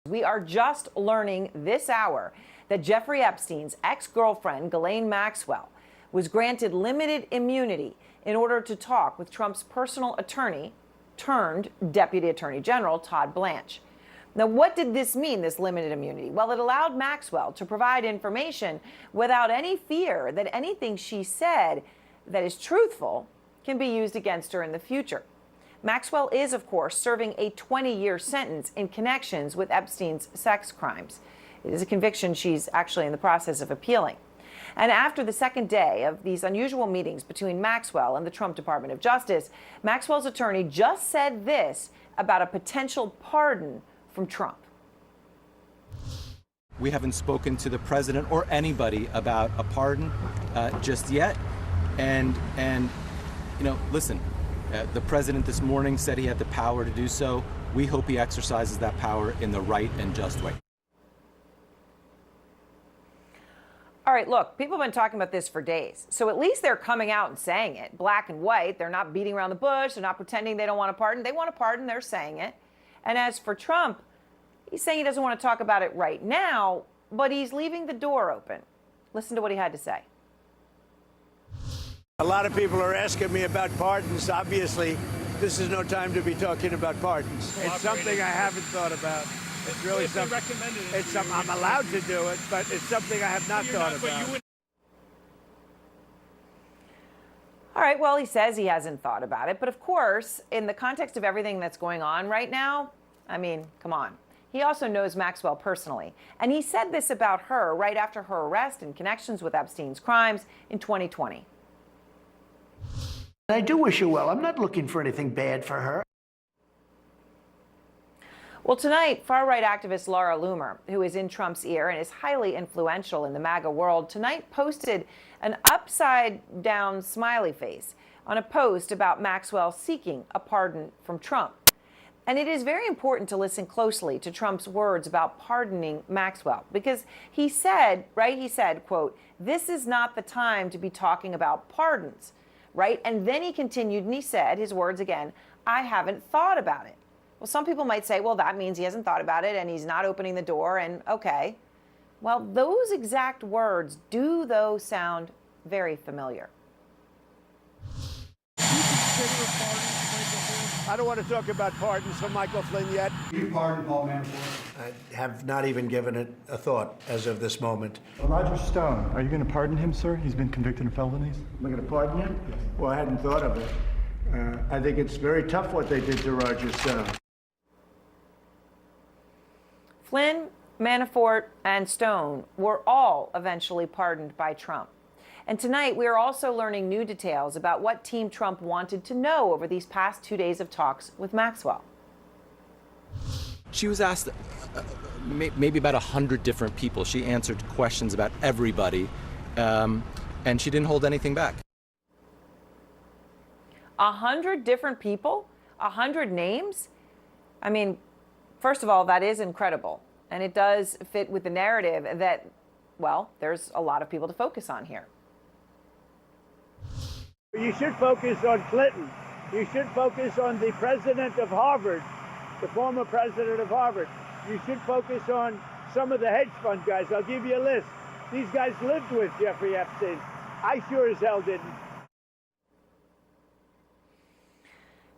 We are just learning this hour that Jeffrey Epstein's ex-girlfriend, Ghislaine Maxwell, was granted limited immunity in order to talk with Trump's personal attorney turned Deputy Attorney General, Todd Blanche. Now, what did this mean, this limited immunity? Well, it allowed Maxwell to provide information without any fear that anything she said that is truthful can be used against her in the future. Maxwell is, of course, serving a 20-year sentence in connections with Epstein's sex crimes. It is a conviction she's actually in the process of appealing. And after the second day of these unusual meetings between Maxwell and the Trump Department of Justice, Maxwell's attorney just said this about a potential pardon from Trump. We haven't spoken to the president or anybody about a pardon just yet. And you know, listen, the president this morning said he had the power to do so. We hope he exercises that power in the right and just way. All right, look, people have been talking about this for days. So at least they're coming out and saying it, black and white. They're not beating around the bush. They're not pretending they don't want a pardon. They want a pardon. They're saying it. And as for Trump, he's saying he doesn't want to talk about it right now, but he's leaving the door open. Listen to what he had to say. A lot of people are asking me about pardons. Obviously, this is no time to be talking about pardons. It's something I haven't thought about. It's really something. It's something I'm allowed to do it, but it's something I have not thought about. All right, well, he says he hasn't thought about it. But of course, in the context of everything that's going on right now, I mean, come on. He also knows Maxwell personally. And he said this about her right after her arrest in connections with Epstein's crimes in 2020. I do wish her well. I'm not looking for anything bad for her. Well, tonight, far-right activist Laura Loomer, who is in Trump's ear and is highly influential in the MAGA world, tonight posted an upside-down smiley face on a post about Maxwell seeking a pardon from Trump. And it is very important to listen closely to Trump's words about pardoning Maxwell, because he said, right, he said, quote, "This is not the time to be talking about pardons," right? And then he continued and he said, his words again, "I haven't thought about it." Well, some people might say, well, that means he hasn't thought about it and he's not opening the door, and okay. Well, those exact words do, though, sound very familiar. I don't want to talk about pardons for Michael Flynn yet. You pardon Paul Manafort? I have not even given it a thought as of this moment. Roger Stone, are you going to pardon him, sir? He's been convicted of felonies. Am I going to pardon him? Well, I hadn't thought of it. I think it's very tough what they did to Roger Stone. Flynn, Manafort, and Stone were all eventually pardoned by Trump. And tonight, we are also learning new details about what Team Trump wanted to know over these past 2 days of talks with Maxwell. She was asked maybe about 100 different people. She answered questions about everybody, and she didn't hold anything back. 100 different people? 100 names? I mean, first of all, that is incredible. And it does fit with the narrative that, well, there's a lot of people to focus on here. You should focus on Clinton. You should focus on the president of Harvard, the former president of Harvard. You should focus on some of the hedge fund guys. I'll give you a list. These guys lived with Jeffrey Epstein. I sure as hell didn't.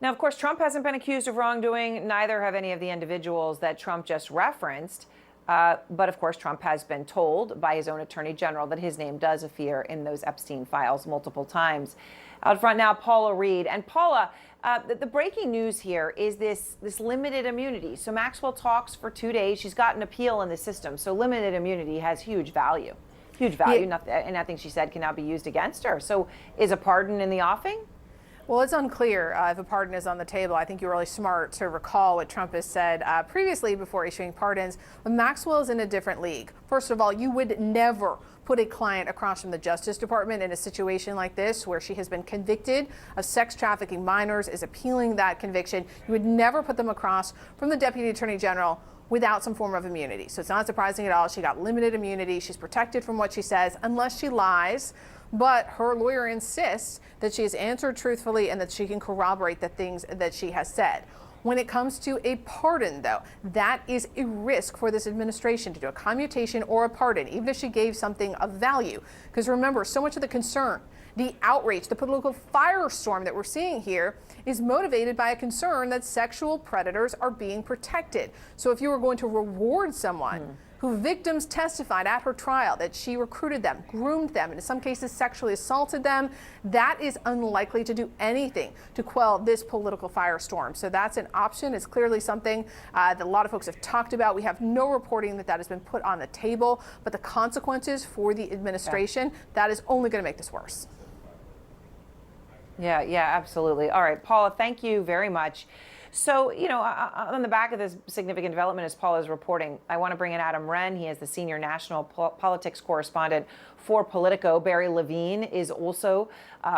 Now, of course, Trump hasn't been accused of wrongdoing. Neither have any of the individuals that Trump just referenced. But, of course, Trump has been told by his own attorney general that his name does appear in those Epstein files multiple times. Out front now, Paula Reed. And Paula, the breaking news here is this limited immunity. So Maxwell talks for 2 days. She's got an appeal in the system. So limited immunity has huge value. Huge value. Yeah. And nothing she said can now be used against her. So is a pardon in the offing? Well, it's unclear if a pardon is on the table. I think you're really smart to recall what Trump has said previously before issuing pardons. But Maxwell is in a different league. First of all, you would never put a client across from the Justice Department in a situation like this where she has been convicted of sex trafficking minors, is appealing that conviction. You would never put them across from the Deputy Attorney General without some form of immunity. So it's not surprising at all. She got limited immunity. She's protected from what she says unless she lies. But her lawyer insists that she has answered truthfully and that she can corroborate the things that she has said. When it comes to a pardon, though, that is a risk for this administration to do a commutation or a pardon, even if she gave something of value. Because remember, so much of the concern, the outrage, the political firestorm that we're seeing here is motivated by a concern that sexual predators are being protected. So if you were going to reward someone who victims testified at her trial that she recruited them, groomed them, and in some cases sexually assaulted them, that is unlikely to do anything to quell this political firestorm. So that's an option. It's clearly something that a lot of folks have talked about. We have no reporting that has been put on the table, but the consequences for the administration, that is only going to make this worse. Yeah, absolutely. All right, Paula, thank you very much. So, on the back of this significant development, as Paula is reporting, I want to bring in Adam Wren. He is the senior national politics correspondent for Politico. Barry Levine is also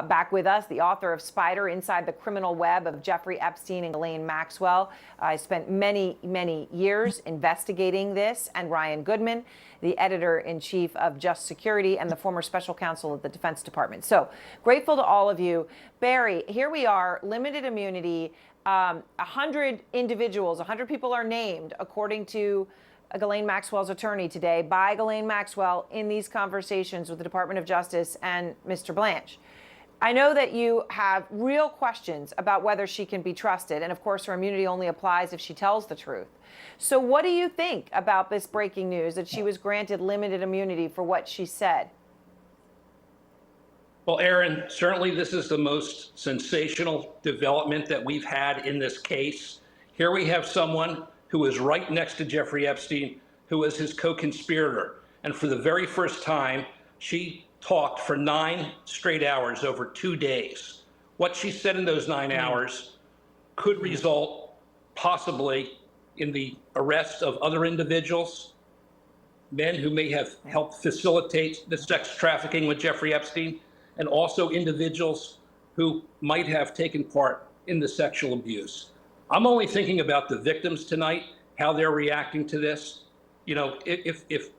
back with us, the author of Spider, Inside the Criminal Web of Jeffrey Epstein and Ghislaine Maxwell. I spent many, many years investigating this, and Ryan Goodman, the editor-in-chief of Just Security and the former special counsel of the Defense Department. So grateful to all of you. Barry, here we are, limited immunity. 100 individuals, 100 people are named, according to Ghislaine Maxwell's attorney today, by Ghislaine Maxwell in these conversations with the Department of Justice and Mr. Blanche. I know that you have real questions about whether she can be trusted, and of course her immunity only applies if she tells the truth. So what do you think about this breaking news that she was granted limited immunity for what she said? Well, Aaron, certainly this is the most sensational development that we've had in this case. Here we have someone who was right next to Jeffrey Epstein, who was his co-conspirator. And for the very first time, she talked for 9 straight hours over 2 days. What she said in those 9 hours could result possibly in the arrest of other individuals, men who may have helped facilitate the sex trafficking with Jeffrey Epstein, and also individuals who might have taken part in the sexual abuse. I'm only thinking about the victims tonight, how they're reacting to this. If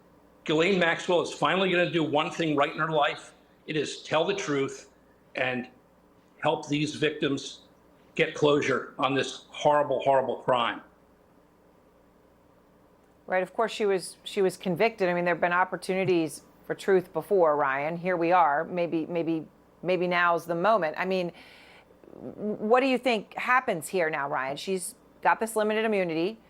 Ghislaine Maxwell is finally going to do one thing right in her life, it is tell the truth and help these victims get closure on this horrible, horrible crime. Right. Of course, she was convicted. I mean, there have been opportunities for truth before, Ryan. Here we are. Maybe now's the moment. I mean, what do you think happens here now, Ryan? She's got this limited immunity.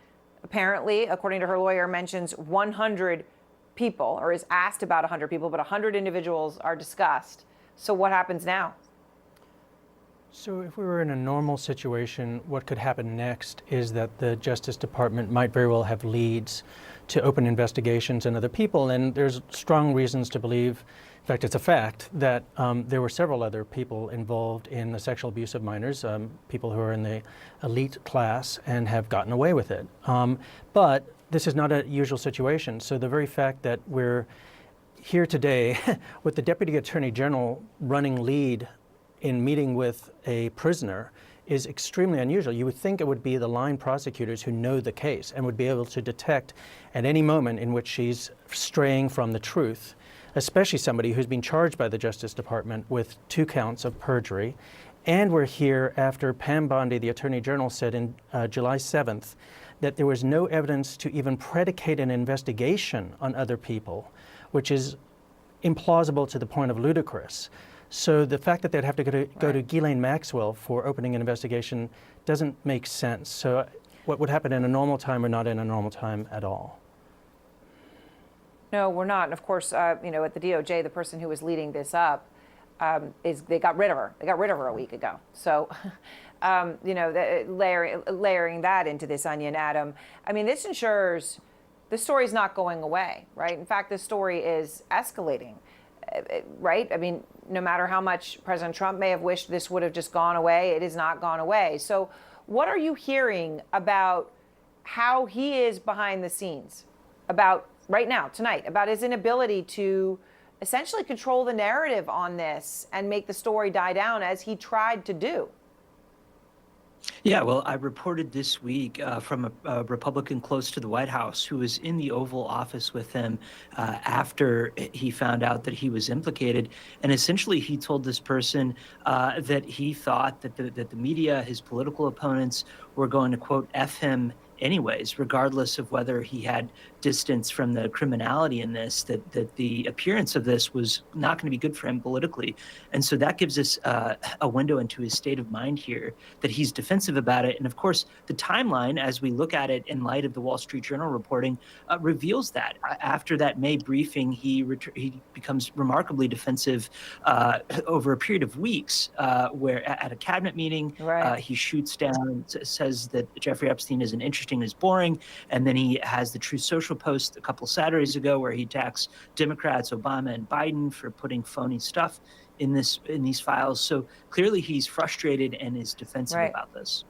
Apparently, according to her lawyer, mentions 100 people, or is asked about 100 people, but 100 individuals are discussed. So what happens now? So if we were in a normal situation, what could happen next is that the Justice Department might very well have leads to open investigations into other people. And there's strong reasons to believe, in fact, it's a fact, that there were several other people involved in the sexual abuse of minors, people who are in the elite class and have gotten away with it. But this is not a usual situation. So the very fact that we're here today with the Deputy Attorney General running lead in meeting with a prisoner is extremely unusual. You would think it would be the line prosecutors who know the case and would be able to detect at any moment in which she's straying from the truth, especially somebody who's been charged by the Justice Department with 2 counts of perjury. And we're here after Pam Bondi, the Attorney General, said in July 7th that there was no evidence to even predicate an investigation on other people, which is implausible to the point of ludicrous. So the fact that they'd have to go to Ghislaine Maxwell for opening an investigation doesn't make sense. So what would happen in a normal time or not in a normal time at all? No, we're not. And of course, at the DOJ, the person who was leading this up they got rid of her. They got rid of her a week ago. So, layering that into this onion, Adam, I mean, this ensures the story's not going away, right? In fact, this story is escalating. Right? I mean, no matter how much President Trump may have wished this would have just gone away, it has not gone away. So what are you hearing about how he is behind the scenes, about right now, tonight, about his inability to essentially control the narrative on this and make the story die down as he tried to do? Yeah, well, I reported this week from a Republican close to the White House who was in the Oval Office with him after he found out that he was implicated. And essentially, he told this person that he thought that the media, his political opponents, were going to, quote, F him anyways, regardless of whether he had distance from the criminality in this, that the appearance of this was not going to be good for him politically. And so that gives us a window into his state of mind here, that he's defensive about it. And of course, the timeline, as we look at it in light of the Wall Street Journal reporting, reveals that. After that May briefing, he becomes remarkably defensive over a period of weeks, where at a cabinet meeting, he shoots down, says that Jeffrey Epstein isn't interesting, is boring. And then he has the Truth Social post a couple Saturdays ago where he attacks Democrats, Obama and Biden, for putting phony stuff in these files. So clearly he's frustrated and is defensive about this.